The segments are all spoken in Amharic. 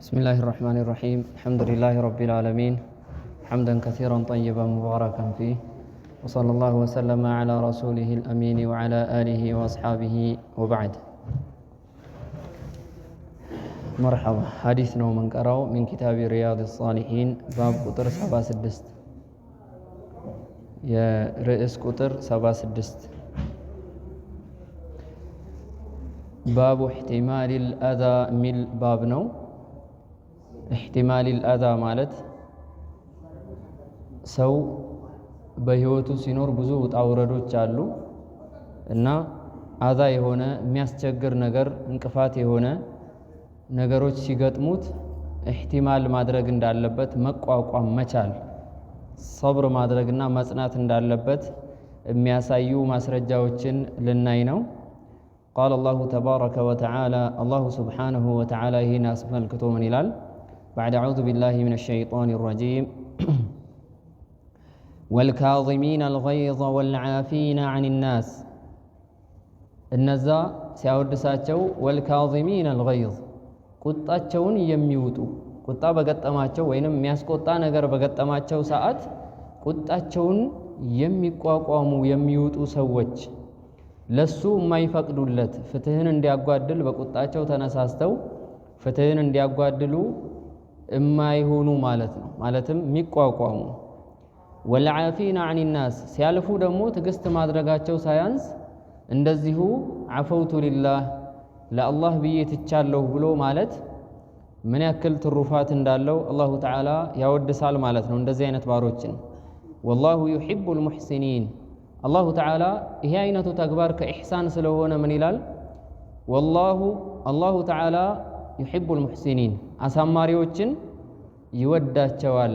بسم الله الرحمن الرحيم. الحمد لله رب العالمين، حمدا كثيرا طيبا مباركا فيه، وصلى الله وسلم على رسوله الأمين وعلى آله وأصحابه وبعد. مرحبا. حديثنا من قرأ من كتاب رياض الصالحين باب قطر 76 يا رئيس قطر 76 باب احتمال الأذى من باب نو. احتمال الأذى مالت ሰው በህይወቱ ሲኖር ብዙ ውጣ ውረዶች አሉ እና አዛ የሆነ የሚያስቸግር ነገር እንቅፋት የሆነ ነገሮች ሲገጥሙት احتمال ማድረግ እንዳለበት መቋቋም መቻል صبر ማድረግና መጽናት እንዳለበት የሚያሳዩ ማስረጃዎችን ልናይ ነው። قال الله تبارك وتعالى الله سبحانه وتعالى هنا አስመልክቶ ምን ይላል? بعد أعوذ بالله من الشيطان الرجيم والكاظمين الغيظ والعافين عن الناس እነዛ ሲያወድሳቸው والكاظمين الغيظ ቁጣቸውን የሚውጡ ቁጣ በገጠማቸው ወይንም የሚያስቆጣ ነገር በገጠማቸው ሰዓት ቁጣቸውን የሚቋቋሙ የሚውጡ ሰዎች ለሱ የማይፈቅዱለት ፍትህን እንዲያጓድል በቁጣቸው ተነሳስተው ፍትህን እንዲያጓድሉ የማይሆኑ ማለት ነው። ማለትም የሚቋቋሙ ወልዓፊና عن الناس ሲያልፉ ደግሞ ትግስት ማድረጋቸው ሳያንስ እንደዚሁ عفوت لله ለአላህ ብዬ ትቻለሁ ብሎ ማለት ምን ያክል ትሩፋት እንዳለው አላሁ ተዓላ ያወድሳል ማለት ነው። እንደዚህ አይነት ባሮችን والله يحب المحسنين አላሁ ተዓላ ይሄ አይነቱ ተግባር ከኢሕሳን ስለሆነ ምን ይላል? والله አላሁ ተዓላ يحب المحسنين አሳማሪዎችን ይወዳቸዋል።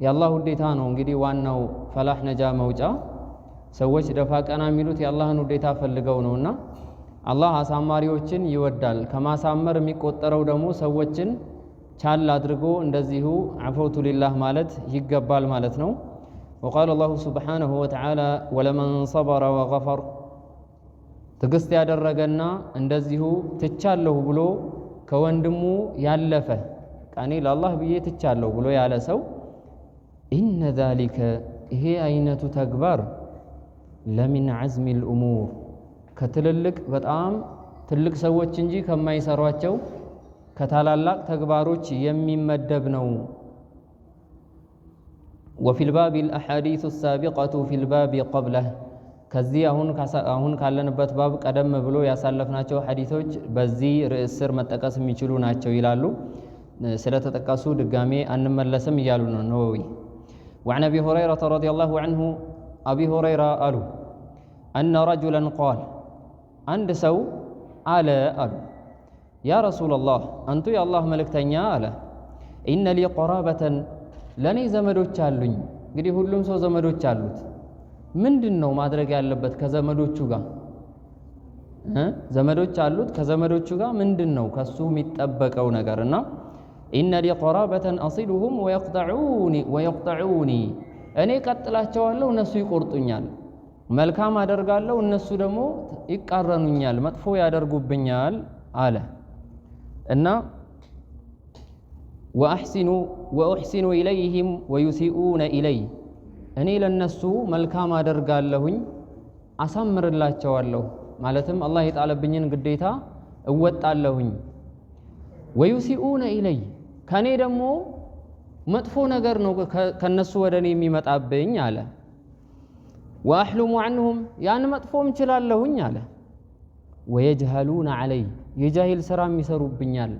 የአላህ ውዴታ ነው እንግዲህ ዋናው ፈላህ ነጃ መውጫ። ሰዎች ደፋ ቀና የሚሉት የአላህን ውዴታ ፈልገው ነውና አላህ አሳማሪዎችን ይወዳል። ከማሳመር የሚቆጠረው ደግሞ ሰዎችን ቻል አድርጎ እንደዚሁ عفوت لله ማለት ይገባል ማለት ነው። وقال الله سبحانه وتعالى ولمن صبر وغفر ትግስት ያደረገና እንደዚሁ ትቻለሁ ብሎ ከወንድሙ ያለፈ ቃኔ ለአላህ ብዬ ትቻለሁ ብሎ ያለ ሰው إن ذلك ይሄ አይነቱ ተግባር ለሚን عزم الأمور ከትልልቅ በጣም ትልቅ ሰዎች እንጂ ከማይሰሯቸው ከታላላቅ ተግባሮች የሚመደብ ነው። وفي الباب الأحاديث السابقة في الباب قبله ከዚህ አሁን ካለንበት ባብ ቀደም ብሎ ያሳለፍናቸው ሐዲሶች በዚህ ርዕስ ስር መጠቀስ የሚችሉ ናቸው ይላሉ። ስለተጠቀሱ ድጋሜ አንመለስም እያሉ ነው ነወዊ። وعن أبي هريرة رضي الله عنه أبي هريرة قالوا أن رجلا قال عند سو على قالوا يا رسول الله أنت يا الله ملكتنيا على إن لي قرابة لني زمدوች አሉኝ። እንግዲህ ሁሉም ሰው ዘመዶች አሉት። ምንድነው ማድረግ ያለበት ከዘመዶቹ ጋር? ዘመዶች አሉት። ከዘመዶቹ ጋር ምንድነው ከሱ የሚጠበቀው ነገርና إن لي قرابة أصلهم ويقطعوني እኔ ቀጥላቸዋለሁ እነሱ ይቆርጡኛል። መልካም አደርጋለሁ እነሱ ደግሞ ይቃረኑኛል፣ መጥፎ ያደርጉብኛል አለ እና وأحسن إليهم ويسيئون إلي እኔ ለነሱ መልካም አደርጋለሁኝ አሳምርላቸዋለሁ ማለትም አላህ የጣለብኝን ግዴታ እወጣለሁኝ። ويسيئون إلي ከኔ ደግሞ መጥፎ ነገር ነው ከነሱ ወደኔ የሚመጣብኝ አለ። وأحلم عنهم ያን መጥፎም እችላለሁኝ አለ። ويجهلون علي የጃሂል ስራም ይሰሩብኛል።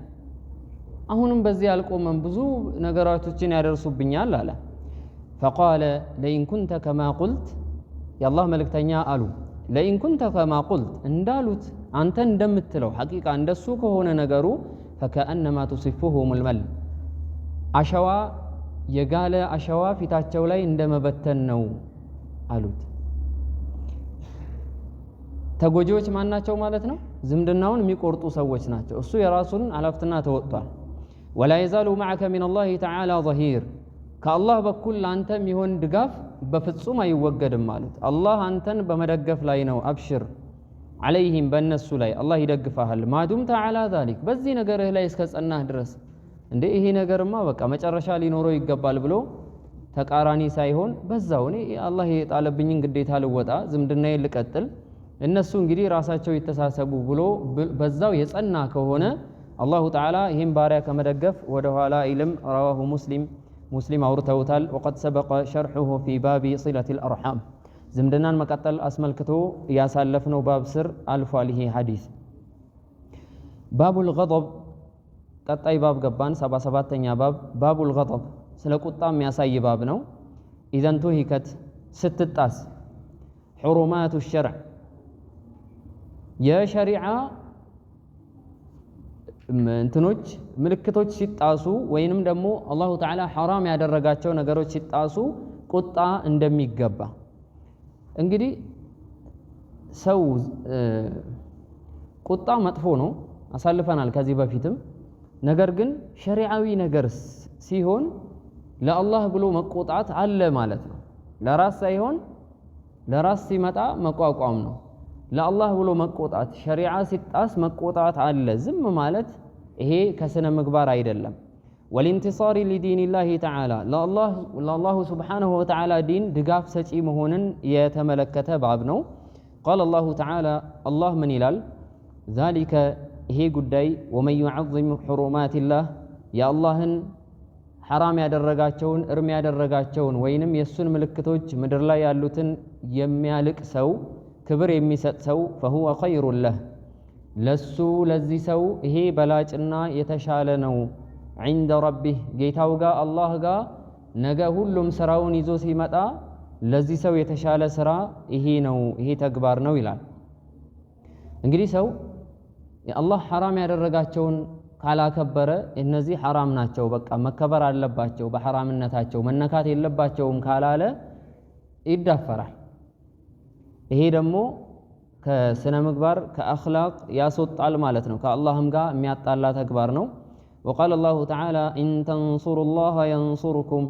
አሁንም በዚህ አልቆመም ብዙ ነገራቶችን ያደርሱብኛል አለ። فقال لئن كنت كما قلت يا الله ملكتنيا قالوا لئن كنت كما قلت እንዳሉት አንተ እንደምትለው ሐቂቃ እንደሱ ከሆነ ነገሩ فكأنما تصفهم المل አሸዋ የጋለ አሸዋ ፊታቸው ላይ እንደመበተን ነው አሉት። ተጎጂዎች ማን ናቸው ማለት ነው? ዝምድናውን የሚቆርጡ ሰዎች ናቸው። እሱ የራሱን ኃላፊነት ተወጥቷል። ولا يزال معك من الله تعالى ظهير ከአላህ በኩል ላንተ የሚሆን ድጋፍ በፍጹም አይወገድም ማለት አላህ አንተን በመደገፍ ላይ ነው። አብሽር عليهم በእነሱ ላይ አላህ ይደግፋሃል ማዱምተ على ذلك በዚህ ነገርህ ላይ እስከ ጸናህ ድረስ እንደ ይሄ ነገርማ በቃ መጨረሻ ሊኖረው ይገባል ብሎ ተቃራኒ ሳይሆን በዛው እኔ አላህ የጣለብኝን ግዴታ ልወጣ ዝምድናዬን ልቀጥል እነሱ እንግዲህ ራሳቸው ይተሳሰቡ ብሎ በዛው የጸና ከሆነ አላሁ ተዓላ ይህን ባሪያ ከመደገፍ ወደ ኋላ ኢልም ረዋሁ ሙስሊም አውርተውታል ወቀድ ሰበቀ ሸርሑሁ ፊ ባቢ ሲለቲል አርሓም ዝምድናን መቀጠል አስመልክቶ ያሳለፍነው ባብ ስር አልፏል ይሄ ሐዲስ ባቡል ገضብ ቀጣይ ባብ ገባን 77ኛ ባብ ባቡል ገضብ ስለ ቁጣ የሚያሳይ ባብ ነው ኢዘን ቱሂከት ስትጣስ ሑሩማቱ ሸርዕ የሸሪዓ እንትኖች ምልክቶች ሲጣሱ ወይንም ደግሞ አላሁ ተዓላ ሐራም ያደረጋቸው ነገሮች ሲጣሱ ቁጣ እንደሚገባ እንግዲህ ሰው ቁጣ መጥፎ ነው አሳልፈናል ከዚህ በፊትም ነገር ግን ሸሪዓዊ ነገር ሲሆን ለአላህ ብሎ መቆጣት አለ ማለት ነው ለራስ ሳይሆን ለራስ ሲመጣ መቋቋም ነው ለአላህ ብሎ መቆጣት ሸሪዓ ሲጣስ መቆጣት አለ ዝም ማለት ይሄ ከስነ ምግባር አይደለም ወልንቲሳሪ ለዲንላህ ተዓላ ለአላህ ሱብሓነሁ ወተዓላ ዲን ድጋፍ ሰጪ መሆንን የተመለከተ ባብ ነው قال الله تعالى الله ምን ይላል ذلك ይሄ ጉዳይ ومن يعظم حرمات الله የአላህን ሐራም ያደረጋቸውን እርም ያደረጋቸውን ወይንም የሱን ምልክቶች ምድር ላይ ያሉትን የሚያልቅ ሰው ክብር የሚሰጥ ሰው فهو خير له ለሱ ለዚህ ሰው ይሄ በላጭና የተሻለ ነው عند ربه ጌታው ጋር አላህ ጋር ነገ ሁሉም ስራውን ይዞ ሲመጣ ለዚህ ሰው የተሻለ ስራ ይሄ ነው ይሄ ተግባር ነው ይላል እንግዲህ ሰው የአላህ ሐራም ያደረጋቸውን ካላከበረ እነዚህ ሐራም ናቸው በቃ መከበር አለባቸው በሐራምነታቸው መነካት የለባቸውም ካላለ ይዳፈራል ይሄ ደግሞ ከስነ ምግባር ከአኽላቅ ያስወጣል ማለት ነው ከአላህም ጋር የሚያጣላ ተግባር ነው وقال الله تعالى إن تنصروا الله ينصركم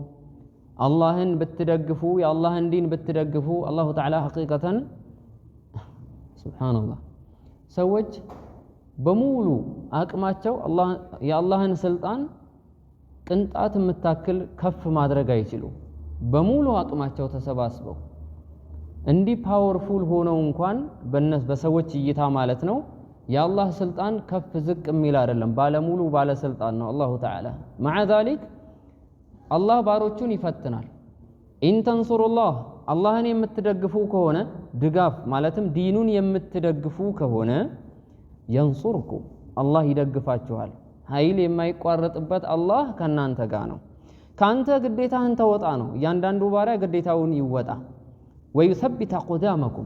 አላህን ብትደግፉ የአላህን ዲን ብትደግፉ አላሁ ተዓላ ሐቂቀተን ሱብሃንአላህ ሰዎች በሙሉ አቅማቸው የአላህን ስልጣን ቅንጣት የምታክል ከፍ ማድረግ አይችሉ በሙሉ አቅማቸው ተሰባስበው እንዲህ ፓወርፉል ሆነው እንኳን በሰዎች እይታ ማለት ነው የአላህ ስልጣን ከፍ ዝቅ የሚል አይደለም ባለሙሉ ባለስልጣን ነው አላሁ ተዓላ مع ذلك አላህ ባሮቹን ይፈትናል ኢን ተንሱሩላህ አላህን የምትደግፉ ከሆነ ድጋፍ ማለትም ዲኑን የምትደግፉ ከሆነ ينصركم አላህ ይደግፋችኋል ኃይል የማይቋረጥበት አላህ ከናንተ ጋር ነው ካንተ ግዴታህን ተወጣ ነው እያንዳንዱ ባሪያ ግዴታውን ይወጣ ويثبت اقدامكم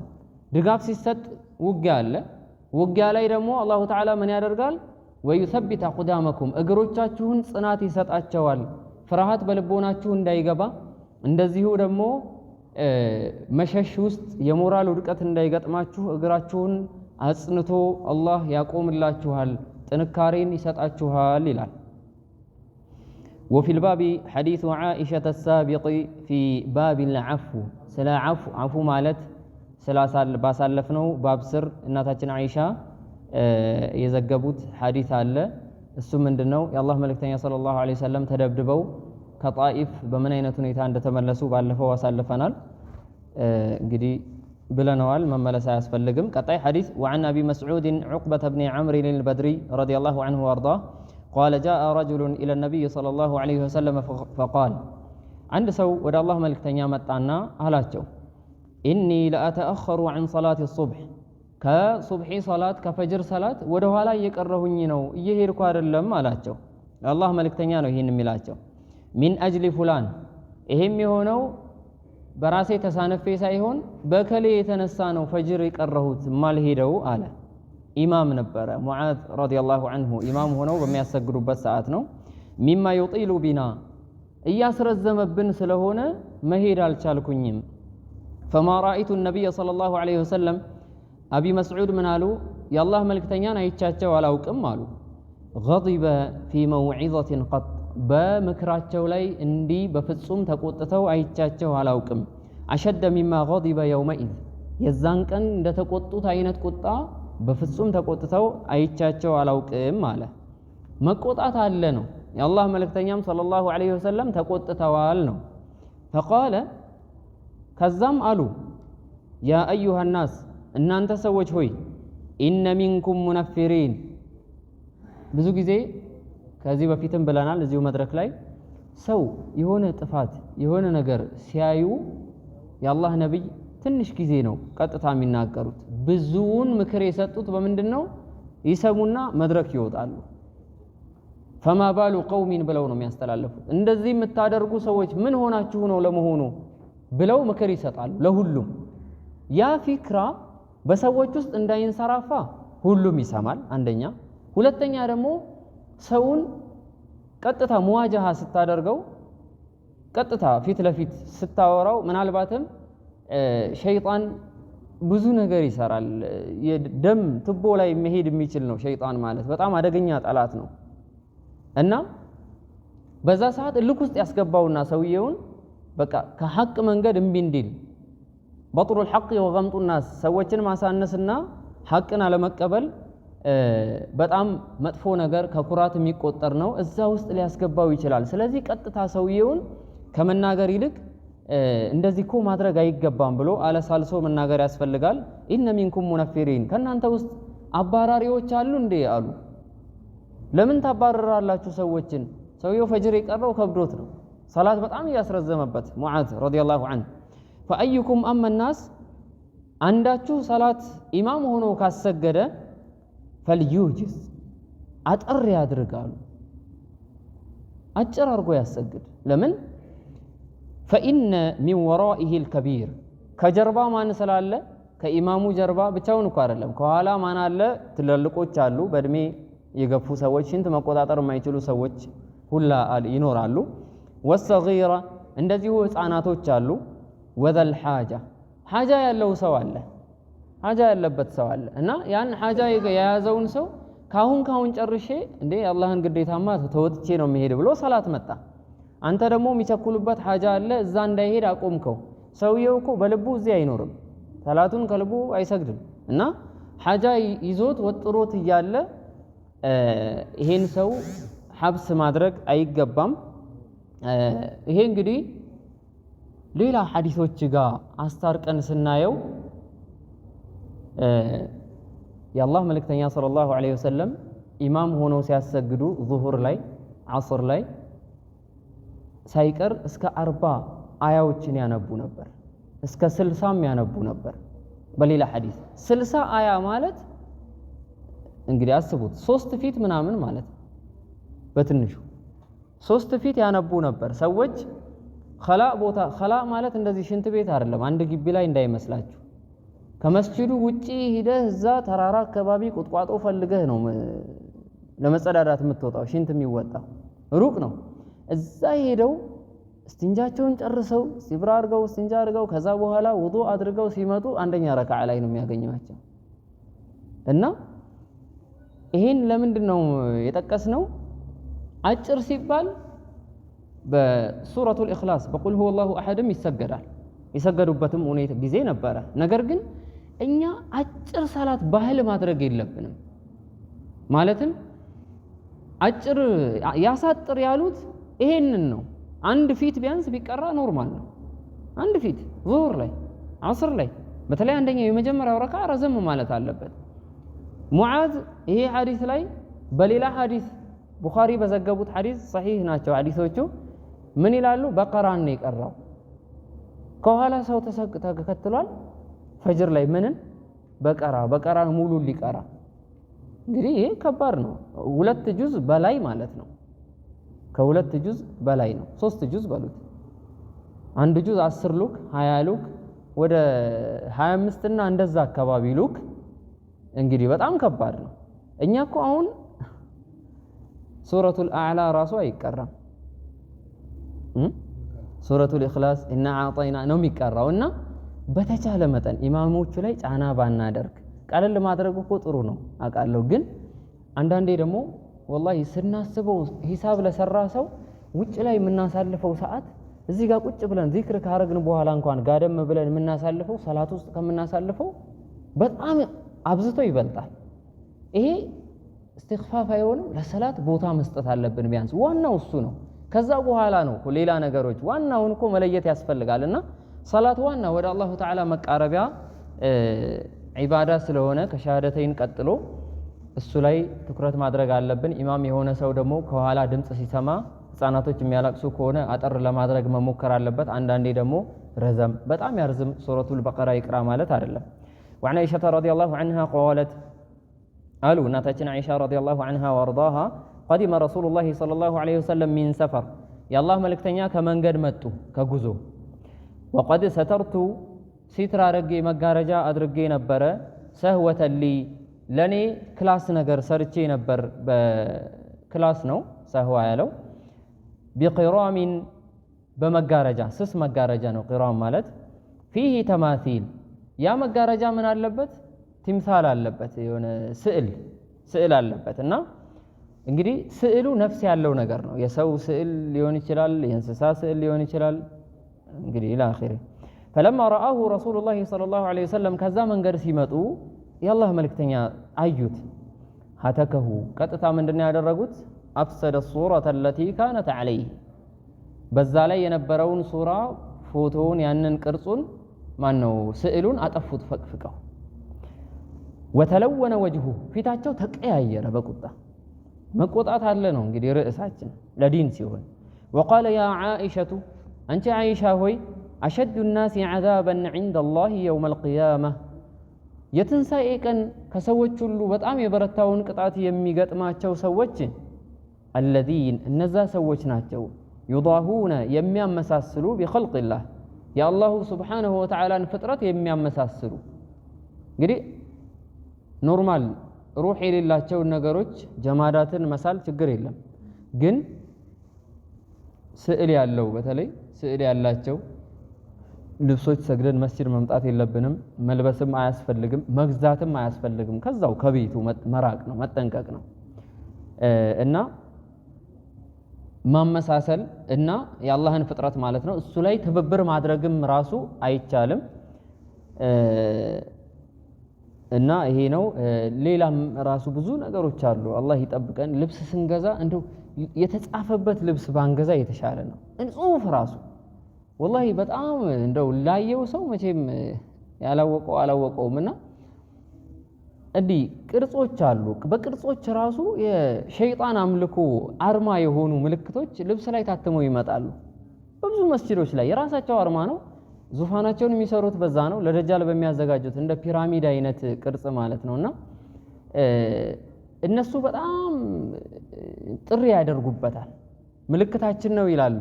ድጋፍ ሲሰጥ ውጊያ አለ ውጊያ ላይ ደግሞ አላሁ ተዓላ ምን ያደርጋል ويثبت اقدامكم እግሮቻችሁን ጽናት ይሰጣቸዋል ፍርሃት በልቦናችሁ እንዳይገባ እንደዚሁ ደግሞ መሸሽ ውስጥ የሞራል ውድቀት እንዳይገጥማችሁ እግራችሁን አጽንቶ አላህ ያቆምላችኋል ጥንካሬን ይሰጣችኋል ይላል وفي الباب حديث عائشة السابق في باب العفو سلا عفو ማለት ባሳለፍነው ባብ ስር እናታችን አይሻ የዘገቡት ሐዲስ አለ እሱ ምንድነው የአላህ መልእክተኛ ሰለላሁ ዐለይሂ ወሰለም ተደብድበው ከጣኢፍ በምን አይነት ሁኔታ እንደተመለሱ ባለፈው አሳልፈናል እንግዲህ ብለናል መመለስ አያስፈልግም ቀጣይ ሐዲስ وعن ابي مسعود عقبة بن عمرو البدري رضي الله عنه وارضاه قال جاء رجل الى النبي صلى الله عليه وسلم فقال عند سو ወደ አላህ መልእክተኛ መጣና አላቸው إني لأتأخر عن صلاة الصبح ከሱብሒ ሶላት ከፈጅር ሶላት ወደ ኋላ እየቀረሁኝ ነው እየሄድኩ አይደለም አላቸው አላህ መልእክተኛ ነው ይሄን የሚላቸው ሚን አጅሊ ፉላን ይሄም የሆነው በራሴ ተሳነፌ ሳይሆን በከሌ የተነሳ ነው ፈጅር የቀረሁት ማልሄደው አለ ኢማም ነበረ ሙዓዝ ረዲየላሁ ዐንሁ ኢማም ሆነው በሚያሰግዱበት ሰዓት ነው ሚማ يطيل بنا እያስረዘመብን ስለሆነ መሄድ አልቻልኩኝም فما رأيت النبي صلى الله عليه وسلم أبي مسعود من قالوا يا الله ملكتنيان አይቻቸው አላውቅም አሉ غضب في موعظة قط በምክራቸው ላይ እንዲህ በፍጹም ተቆጥተው አይቻቸው አላውቅም أشد مما غضب يومئذ የዛን ቀን እንደተቆጡት አይነት ቁጣ በፍጹም ተቆጥተው አይቻቸው አላውቅም አለ። መቆጣት አለ ነው። የአላህ መልእክተኛም ሰለላሁ ዐለይሂ ወሰለም ተቆጥተዋል ነው። ፈቃለ ከዛም አሉ ያ አዩሃ ናስ እናንተ ሰዎች ሆይ ኢነ ሚንኩም ሙነፊሪን። ብዙ ጊዜ ከዚህ በፊትም ብለናል እዚሁ መድረክ ላይ ሰው የሆነ ጥፋት የሆነ ነገር ሲያዩ የአላህ ነቢይ ትንሽ ጊዜ ነው ቀጥታ የሚናገሩት። ብዙውን ምክር የሰጡት በምንድን ነው? ይሰሙና መድረክ ይወጣሉ። ፈማ ባሉ ቀውሚን ብለው ነው የሚያስተላልፉት። እንደዚህ የምታደርጉ ሰዎች ምን ሆናችሁ ነው ለመሆኑ ብለው ምክር ይሰጣሉ ለሁሉም። ያ ፊክራ በሰዎች ውስጥ እንዳይንሰራፋ ሁሉም ይሰማል አንደኛ። ሁለተኛ ደግሞ ሰውን ቀጥታ ሙዋጃሃ ስታደርገው ቀጥታ ፊት ለፊት ስታወራው ምናልባትም ሸይጣን ብዙ ነገር ይሰራል። የደም ትቦ ላይ መሄድ የሚችል ነው ሸይጣን ማለት በጣም አደገኛ ጠላት ነው። እና በዛ ሰዓት እልክ ውስጥ ያስገባውና ሰውየውን በቃ ከሐቅ መንገድ እምቢ እንዲል በጥሩል ሐቅ ወገምጡ ናስ ሰዎችን ማሳነስና ሐቅን አለመቀበል በጣም መጥፎ ነገር ከኩራት የሚቆጠር ነው። እዛ ውስጥ ሊያስገባው ይችላል። ስለዚህ ቀጥታ ሰውየውን ከመናገር ይልቅ እንደዚህ እኮ ማድረግ አይገባም ብሎ አለሳልሶ መናገር ያስፈልጋል። ኢነ ሚንኩም ሙነፊሪን ከናንተ ውስጥ አባራሪዎች አሉ እንዴ አሉ። ለምን ታባረራላችሁ ሰዎችን? ሰውየው ፈጅር የቀረው ከብዶት ነው። ሰላት በጣም እያስረዘመበት ሙዓዝ ረዲየላሁ ዐንሁ ፈአዩኩም አመ ናስ አንዳችሁ ሰላት ኢማም ሆኖ ካሰገደ ፈልዩጅዝ አጠር ያድርጋሉ። አጭር አርጎ ያሰግድ። ለምን? ፈኢነ ሚን ወራኢሂ ልከቢር ከጀርባ ማን ስላለ? ከኢማሙ ጀርባ ብቻውን እኮ አይደለም፣ ከኋላ ማን አለ? ትላልቆች አሉ፣ በእድሜ የገፉ ሰዎች፣ ሽንት መቆጣጠር የማይችሉ ሰዎች ሁላ ይኖራሉ። ወሰጊራ እንደዚሁ ህፃናቶች አሉ። ወዘል ሓጃ ሓጃ ያለው ሰው አለ፣ ሓጃ ያለበት ሰው አለ። እና ያን ሓጃ የያዘውን ሰው ካሁን ጨርሼ እንዴ የአላህን ግዴታማ ተወጥቼ ነው የሚሄድ ብሎ ሰላት መጣ። አንተ ደግሞ የሚቸኩሉበት ሓጃ አለ፣ እዛ እንዳይሄድ አቆምከው። ሰውየው እኮ በልቡ እዚህ አይኖርም፣ ሰላቱን ከልቡ አይሰግድም። እና ሓጃ ይዞት ወጥሮት እያለ ይሄን ሰው ሐብስ ማድረግ አይገባም። ይሄ እንግዲህ ሌላ ሐዲሶች ጋር አስታርቀን ስናየው የአላህ መልእክተኛ ሰለላሁ ዐለይሂ ወሰለም ኢማም ሆነው ሲያሰግዱ ዙሁር ላይ ዐስር ላይ ሳይቀር እስከ 40 አያዎችን ያነቡ ነበር፣ እስከ 60ም ያነቡ ነበር። በሌላ ሐዲስ 60 አያ ማለት እንግዲህ አስቡት 3 ፊት ምናምን ማለት በትንሹ 3 ፊት ያነቡ ነበር። ሰዎች ኸላ ቦታ ኸላ ማለት እንደዚህ ሽንት ቤት አይደለም፣ አንድ ግቢ ላይ እንዳይመስላችሁ። ከመስጂዱ ውጪ ሂደህ እዛ ተራራ አካባቢ ቁጥቋጦ ፈልገህ ነው ለመጸዳዳት የምትወጣው፣ ሽንት የሚወጣው ሩቅ ነው። እዛ ሄደው እስቲንጃቸውን ጨርሰው ሲብራ አድርገው እስቲንጃ አድርገው ከዛ በኋላ ውዱእ አድርገው ሲመጡ አንደኛ ረካዓ ላይ ነው የሚያገኟቸው። እና ይሄን ለምንድን ነው የጠቀስነው? አጭር ሲባል በሱረቱል ኢኽላስ በቁል ሁወ አላሁ አሐድም ይሰገዳል፣ የሰገዱበትም ሁኔታ ጊዜ ነበረ። ነገር ግን እኛ አጭር ሰላት ባህል ማድረግ የለብንም። ማለትም አጭር ያሳጥር ያሉት ይሄንን ነው። አንድ ፊት ቢያንስ ቢቀራ ኖርማል ነው። አንድ ፊት ዙሁር ላይ ዐስር ላይ በተለይ አንደኛው የመጀመሪያው ረካ ረዘም ማለት አለበት። ሙዓዝ ይሄ ሐዲስ ላይ በሌላ ሐዲስ ቡኻሪ በዘገቡት ሐዲስ ሰሒህ ናቸው ሐዲሶቹ። ምን ይላሉ? በቀራን ነው የቀራው። ከኋላ ሰው ተከትሏል። ፈጅር ላይ ምንን በቀራ ሙሉ ሊቀራ እንግዲህ ይሄ ከባድ ነው። 2 ጁዝ በላይ ማለት ነው። ከ2 ጁዝ በላይ ነው። 3 ጁዝ በሉት። 1 ጁዝ 10 ሉክ 20 ሉክ ወደ 25 እና እንደዛ አካባቢ ሉክ እንግዲህ በጣም ከባድ ነው። እኛ እኮ አሁን ሱረቱል አዕላ ራሱ አይቀራም። ሱረቱል ኢኽላስ እና አዕጠይና ነው የሚቀራው። እና በተቻለ መጠን ኢማሞቹ ላይ ጫና ባናደርግ፣ ቀለል ማድረግ እኮ ጥሩ ነው አውቃለሁ። ግን አንዳንዴ ደግሞ ወላሂ ስናስበው ሂሳብ ለሰራ ሰው ውጭ ላይ የምናሳልፈው ሰዓት እዚህ ጋር ቁጭ ብለን ዚክር ካረግን በኋላ እንኳን ጋደም ብለን የምናሳልፈው ሰላት ውስጥ ከምናሳልፈው በጣም አብዝቶ ይበልጣል። ይሄ استغفاف አይሆንም። ለሰላት ቦታ መስጠት አለብን ቢያንስ ዋናው እሱ ነው። ከዛ በኋላ ነው ሌላ ነገሮች ዋናውን እኮ መለየት ያስፈልጋልና ሰላት ዋና ወደ አላህ ተዓላ መቃረቢያ ዒባዳ ስለሆነ ከሻሃደተይን ቀጥሎ እሱ ላይ ትኩረት ማድረግ አለብን። ኢማም የሆነ ሰው ደግሞ ከኋላ ድምጽ ሲሰማ ህፃናቶች የሚያለቅሱ ከሆነ አጠር ለማድረግ መሞከር አለበት። አንዳንዴ ደግሞ ረዘም በጣም ያርዝም ሱረቱል በቀራ ይቅራ ማለት አይደለም። وعن عائشة رضي الله عنها قالت قالوا ناتتنا عائشة رضي الله عنها وارضاها قدم رسول الله صلى الله عليه وسلم من سفر يا الله ملكتنيا كمن قد متو كغزو وقد سترت ستر رجي مغارجا ادرجي نبر سهوة لي لني كلاس نجر سرچي نبر بكلاس نو سهوا يالو بقرام بمغارجا سس مغارجا نو قرام مالت فيه تماثيل يا مغارجا من አለበት تمثال አለበት የሆነ ስዕል አለበት እና እንግዲህ ስዕሉ ነፍስ ያለው ነገር ነው። የሰው ስዕል ሊሆን ይችላል፣ የእንስሳ ስዕል ሊሆን ይችላል። እንግዲህ الى اخره فلما رآه رسول الله صلى الله عليه وسلم ከዛ መንገድ ሲመጡ የአላህ መልእክተኛ አዩት። ሀተከሁ ቀጥታ ምንድነው ያደረጉት? أفسد الصورة التي كانت عليه በዛ ላይ የነበረውን ሱራ ፎቶውን ያንን ቅርጹን ማነው ስዕሉን አጠፉት ፈቅፍቀው። وتلون وجهه ፊታቸው ተቀያየረ በቁጣ መቆጣት አለ ነው እንግዲህ ርዕሳችን ለዲን ሲሆን وقال يا عائشة أنت عائشة ሆይ أشد الناس عذابا عند الله يوم القيامة የትንሳኤ ቀን ከሰዎች ሁሉ በጣም የበረታውን ቅጣት የሚገጥማቸው ሰዎች الذين እነዛ ሰዎች ናቸው يضاهون የሚያመሳስሉ بخلق الله يا الله سبحانه وتعالى ፍጥረት የሚያመሳስሉ እንግዲህ ኖርማል ሩህ የሌላቸው ነገሮች ጀማዳትን መሳል ችግር የለም። ግን ስዕል ያለው በተለይ ስዕል ያላቸው ልብሶች ሰግደን መስጂድ መምጣት የለብንም። መልበስም አያስፈልግም፣ መግዛትም አያስፈልግም። ከዛው ከቤቱ መራቅ ነው መጠንቀቅ ነው እና ማመሳሰል እና የአላህን ፍጥረት ማለት ነው እሱ ላይ ትብብር ማድረግም ራሱ አይቻልም እና ይሄ ነው። ሌላም ራሱ ብዙ ነገሮች አሉ። አላህ ይጠብቀን። ልብስ ስንገዛ እንደው የተጻፈበት ልብስ ባንገዛ የተሻለ ነው። ጽሁፍ ራሱ ወላሂ በጣም እንደው ላየው ሰው መቼም ያላወቀው አላወቀውምና እንዲህ ቅርጾች አሉ። በቅርጾች ራሱ የሸይጣን አምልኮ አርማ የሆኑ ምልክቶች ልብስ ላይ ታትመው ይመጣሉ። በብዙ መስጂዶች ላይ የራሳቸው አርማ ነው። ዙፋናቸውን የሚሰሩት በዛ ነው። ለደጃል በሚያዘጋጁት እንደ ፒራሚድ አይነት ቅርጽ ማለት ነውና እነሱ በጣም ጥሪ ያደርጉበታል። ምልክታችን ነው ይላሉ።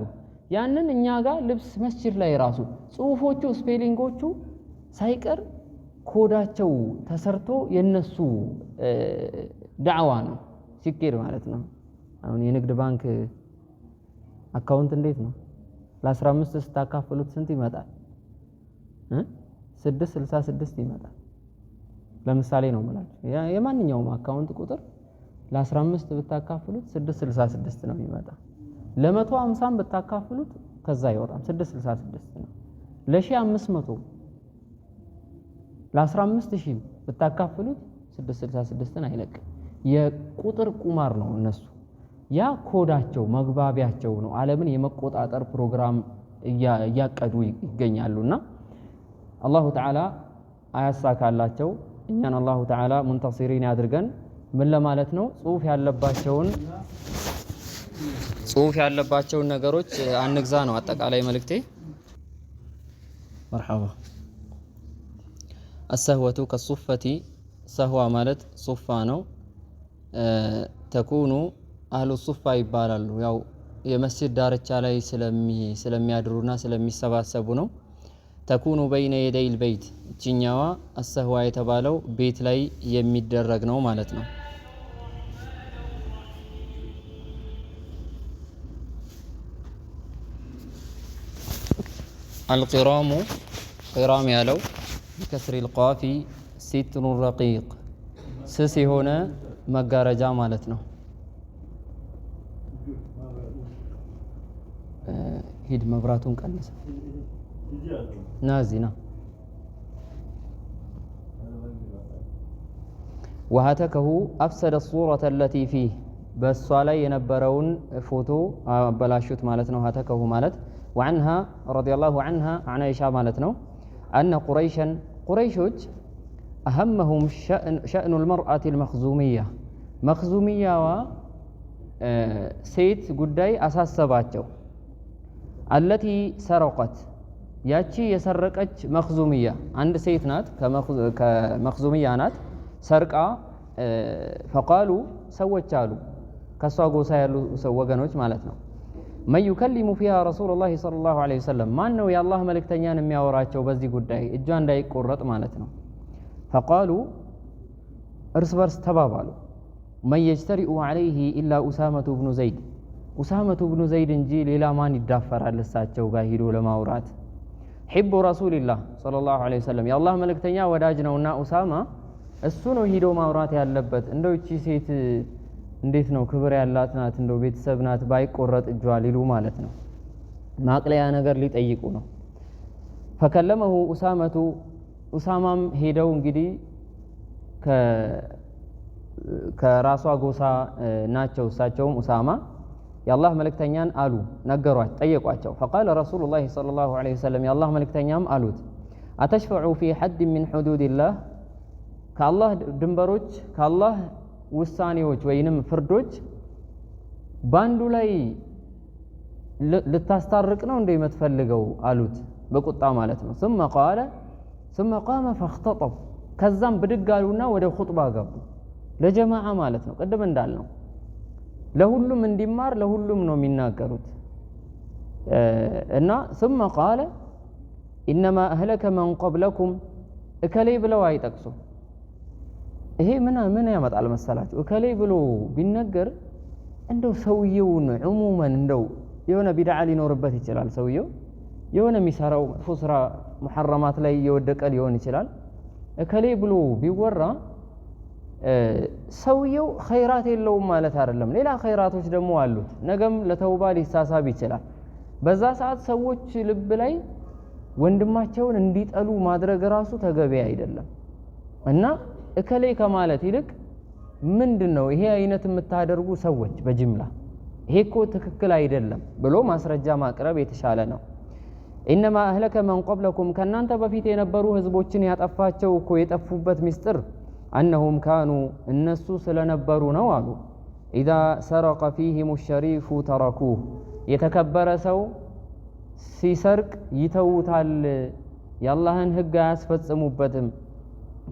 ያንን እኛ ጋር ልብስ መስጂድ ላይ ራሱ ጽሁፎቹ ስፔሊንጎቹ ሳይቀር ኮዳቸው ተሰርቶ የነሱ ዳዕዋ ነው ሲኬድ ማለት ነው። አሁን የንግድ ባንክ አካውንት እንዴት ነው ለ15 ስታካፍሉት ስንት ይመጣል? 666 ይመጣል። ለምሳሌ ነው ማለት የማንኛውም አካውንት ቁጥር ለ15 ብታካፍሉት 666 ነው ይመጣ። ለ150 ብታካፍሉት ከዛ ይወጣም 666 ነው። ለ1500 ለ15000 ብታካፍሉት 666ን አይለቅም። የቁጥር ቁማር ነው እነሱ። ያ ኮዳቸው መግባቢያቸው ነው። ዓለምን የመቆጣጠር ፕሮግራም እያቀዱ ይገኛሉና አላሁ ተዓላ አያሳካላቸው። እኛን አላሁ ተዓላ ሙንተሲሪን ያድርገን። ምን ለማለት ነው? ጽሁፍ ያለባቸውን ነገሮች አንግዛ ነው አጠቃላይ መልእክቴ። መርሐባ السهوة كالصفة سهوة ማለት ሱፋ ነው። ተኩኑ አህሉ ሱፋ ይባላሉ። ያው የመስጂድ ዳርቻ ላይ ስለሚያድሩና ስለሚሰባሰቡ ነው። ተኩኑ በይነ የደይል በይት እችኛዋ አሰህዋ የተባለው ቤት ላይ የሚደረግ ነው ማለት ነው። አልቂራሙ ቂራም ያለው بكسر القاف ستر رقيق ስስ የሆነ መጋረጃ ማለት ነው። ሂድ መብራቱን ቀንስ ናዚና وهتكه أفسد الصورة التي فيه بس على ينبرون فوتو بلاشوت مالتنا وهتكه مالت وعنها رضي الله عنها عن عائشة مالتنا أن قريشوج أهمهم شأن المرأة المخزومية مخزومية و سيت قداي أساس سباتشو التي سرقت ياتشي يسرقت مخزومية عند سيت نات كمخزومية نات سرقة فقالوا سوتشالو كسواقو سايلو سوغنوش مالتنا من يكلم فيها رسول الله صلى الله عليه وسلم ما أنه يا الله ملك تنيان مياوراتشو بزي قداي إجوان داي قرط مالتنا فقالوا ارسبرس تبابالو من يجترئ عليه إلا أسامة بن زيد أسامة بن زيد نجي للا ما ندافر على الساتشو باهدو لماورات حب رسول الله صلى الله عليه وسلم يا الله ملك تنيان وداجنا ونا أسامة السنو هيدو ماورات ያለበት እንደው እቺ ሴት እንዴት ነው ክብር ያላት ናት እንደው ቤተሰብ ናት ባይቆረጥ እጇ ሊሉ ማለት ነው ማቅለያ ነገር ሊጠይቁ ነው فكلمه أسامة ሄደው እንግዲህ ከራሷ ጎሳ ናቸው እሳቸውም أسامة የአላህ መልእክተኛን አሉ ነገሯቸው ጠየቋቸው فقال رسول الله صلى الله عليه وسلم የአላህ መልእክተኛም አሉት أتشفع في حد من حدود الله ከአላህ ድንበሮች ከአላህ ውሳኔዎች ወይንም ፍርዶች ባንዱ ላይ ልታስታርቅ ነው እንደ የምትፈልገው አሉት በቁጣ ማለት ነው ثم قام فاختطب ከዛም ብድግ አሉና ወደ ኹጥባ ገቡ ለጀማዓ ማለት ነው ቀደም እንዳልነው ለሁሉም እንዲማር ለሁሉም ነው የሚናገሩት እና ثم قال انما اهلك من قبلكم እከሌ ብለው አይጠቅሱ ይሄ ምን ያመጣል መሰላችሁ እከሌ ብሎ ቢነገር እንደው ሰውየውን ዑሙማን እንደው የሆነ ቢድዓ ሊኖርበት ይችላል ሰውየው የሆነ የሚሰራው መጥፎ ስራ ሙሐረማት ላይ የወደቀ ሊሆን ይችላል እከሌ ብሎ ቢወራ ሰውየው ኸይራት የለውም ማለት አይደለም ሌላ ኸይራቶች ደግሞ አሉት ነገም ለተውባ ሊሳሳብ ይችላል በዛ ሰዓት ሰዎች ልብ ላይ ወንድማቸውን እንዲጠሉ ማድረግ ራሱ ተገቢ አይደለም እና እከሌ ከማለት ይልቅ ምንድነው ይሄ አይነት የምታደርጉ ሰዎች በጅምላ ይሄ እኮ ትክክል አይደለም ብሎ ማስረጃ ማቅረብ የተሻለ ነው انما اهلك من قبلكم ከናንተ በፊት የነበሩ ህዝቦችን ያጠፋቸው እኮ የጠፉበት ምስጢር انهم كانوا እነሱ ስለነበሩ ነው አሉ اذا سرق فيهم الشريف تركوه የተከበረ ሰው ሲሰርቅ ይተውታል የአላህን ህግ አያስፈጽሙበትም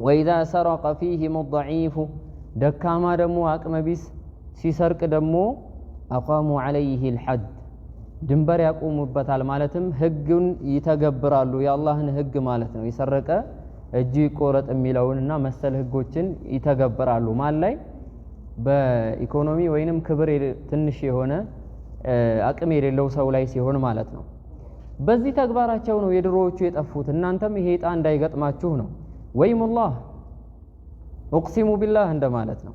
وإذا سرق فيهم الضعيف دكاما دمو أكمبيس سيسرق دمو أقاموا عليه الحد دنبر يقوم بطال مالتهم هجون يتقبرالو يا الله هج مالتنا يسرق እጂ ቆረጥ የሚለውንና መሰል ህጎችን ይተገበራሉ ማል ላይ በኢኮኖሚ ወይንም ክብር ትንሽ የሆነ አቅም የሌለው ሰው ላይ ሲሆን ማለት ነው በዚህ ተግባራቸው ነው የድሮዎቹ የጠፉት እናንተም ይሄ ጣ እንዳይገጥማችሁ ነው ويم الله أقسم بالله عندما ነው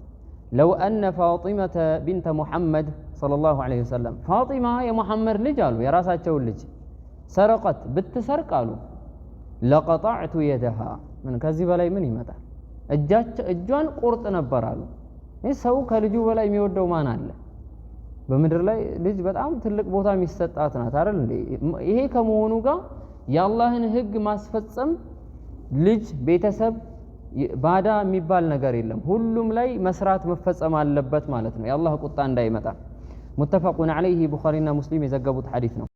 لو أن فاطمة بنت محمد صلى الله عليه وسلم فاطمة يا محمد لجالو يا راساتشو لج سرقت بتسرق قالوا لقطعت يدها من كذي በላይ ምን ይመጣል እጇን ቁርጥ ነበር አሉ ይህ ሰው ከልጁ በላይ የሚወደው ማን አለ በመድር ላይ ልጅ በጣም ትልቅ ቦታ የሚሰጣት ናት አይደል እንዴ ይሄ ከመሆኑ ጋር የአላህን ህግ ማስፈጸም ልጅ ቤተሰብ ባዳ የሚባል ነገር የለም ሁሉም ላይ መስራት መፈጸም አለበት ማለት ነው የአላህ ቁጣ እንዳይመጣ متفق عليه بخارينا مسلم يዘገቡት ሐዲስ ነው